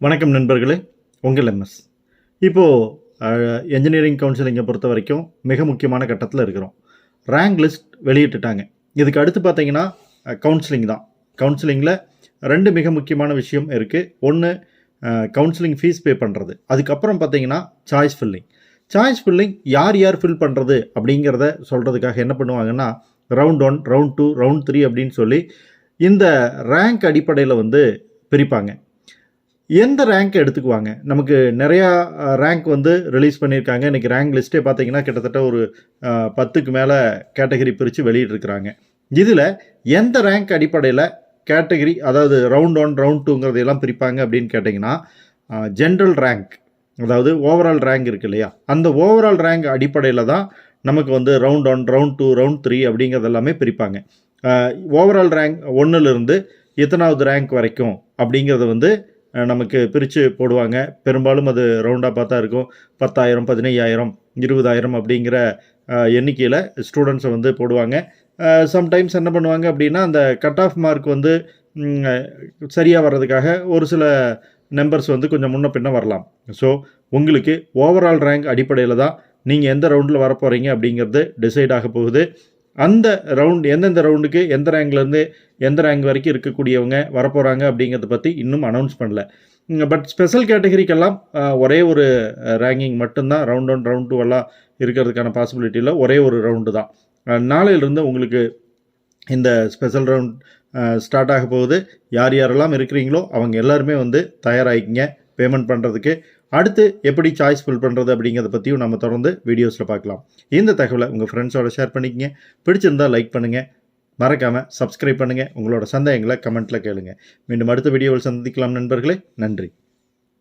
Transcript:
வணக்கம் நண்பர்களே, உங்கள் எம்எஸ். இப்போது என்ஜினியரிங் கவுன்சிலிங்கை பொறுத்த வரைக்கும் மிக முக்கியமான கட்டத்தில் இருக்கிறோம். ரேங்க் லிஸ்ட் வெளியிட்டுட்டாங்க. இதுக்கு அடுத்து பார்த்தீங்கன்னா கவுன்சிலிங் தான். கவுன்சிலிங்கில் 2 மிக முக்கியமான விஷயம் இருக்குது. ஒன்று கவுன்சிலிங் ஃபீஸ் பே பண்ணுறது. அதுக்கப்புறம் பார்த்தீங்கன்னா சாய்ஸ் ஃபில்லிங். சாய்ஸ் ஃபில்லிங் யார் யார் ஃபில் பண்ணுறது அப்படிங்கிறத சொல்கிறதுக்காக என்ன பண்ணுவாங்கன்னா ரவுண்ட் 1, ரவுண்ட் 2, ரவுண்ட் 3 அப்படின்னு சொல்லி இந்த ரேங்க் அடிப்படையில் பிரிப்பாங்க. எந்த ரேங்க் எடுத்துக்குவாங்க? நமக்கு நிறையா ரேங்க் ரிலீஸ் பண்ணியிருக்காங்க. இன்றைக்கி ரேங்க் லிஸ்ட்டே பார்த்தீங்கன்னா கிட்டத்தட்ட ஒரு 10க்கு மேலே கேட்டகரி பிரித்து வெளியிட்டிருக்கிறாங்க. இதில் எந்த ரேங்க் அடிப்படையில் கேட்டகரி, அதாவது ரவுண்ட் 1, ரவுண்ட் 2ங்கிறதையெல்லாம் பிரிப்பாங்க அப்படின்னு கேட்டிங்கன்னா, ஜென்ரல் ரேங்க், அதாவது ஓவரால் ரேங்க் இருக்குது இல்லையா, அந்த ஓவரால் ரேங்க் அடிப்படையில் தான் நமக்கு ரவுண்ட் 1, ரவுண்ட் 2, ரவுண்ட் 3 அப்படிங்கிறது எல்லாமே பிரிப்பாங்க. ஓவரால் ரேங்க் 1லிருந்து எத்தனாவது ரேங்க் வரைக்கும் அப்படிங்கிறத நமக்கு பிரித்து போடுவாங்க. பெரும்பாலும் அது ரவுண்டாக பார்த்தா இருக்கும். 10,000, 15,000, 20,000 அப்படிங்கிற எண்ணிக்கையில் ஸ்டூடெண்ட்ஸை போடுவாங்க. சம்டைம்ஸ் என்ன பண்ணுவாங்க அப்படின்னா, அந்த கட் ஆஃப் மார்க் சரியாக வர்றதுக்காக ஒரு சில நம்பர்ஸ் கொஞ்சம் முன்ன பின்ன வரலாம். ஸோ உங்களுக்கு ஓவரால் ரேங்க் அடிப்படையில் தான் நீங்கள் எந்த ரவுண்டில் வரப்போகிறீங்க அப்படிங்கிறது டிசைட் ஆக போகுது. அந்த ரவுண்ட் எந்தெந்த ரவுண்டுக்கு எந்த ரேங்க்லேருந்து எந்த ரேங்க் வரைக்கும் இருக்கக்கூடியவங்க வரப்போகிறாங்க அப்படிங்கிறத பற்றி இன்னும் அனௌன்ஸ் பண்ணல. பட் ஸ்பெஷல் கேட்டகரிக்கெல்லாம் ஒரே ஒரு ரேங்கிங் மட்டும்தான். ரவுண்ட் 1, ரவுண்ட் 2 எல்லாம் இருக்கிறதுக்கான பாசிபிலிட்டியில் ஒரே ஒரு ரவுண்டு தான். நாளையிலிருந்து உங்களுக்கு இந்த ஸ்பெஷல் ரவுண்ட் ஸ்டார்ட் ஆக போகுது. யார் யாரெல்லாம் இருக்கிறீங்களோ அவங்க எல்லாருமே தயாராகிக்கிங்க பேமெண்ட் பண்ணுறதுக்கு. அடுத்து எப்படி சாய்ஸ் ஃபில் பண்ணுறது அப்படிங்கிறத பற்றியும் நம்ம தொடர்ந்து வீடியோஸில் பார்க்கலாம். இந்த தகவலை உங்கள் ஃப்ரெண்ட்ஸோட ஷேர் பண்ணிக்கங்க. பிடிச்சிருந்தால் லைக் பண்ணுங்கள். மறக்காமல் சப்ஸ்கிரைப் பண்ணுங்கள். உங்களோட சந்தேகங்களை கமெண்ட்டில் கேளுங்க. மீண்டும் அடுத்த வீடியோவில் சந்திக்கலாம் நண்பர்களே. நன்றி.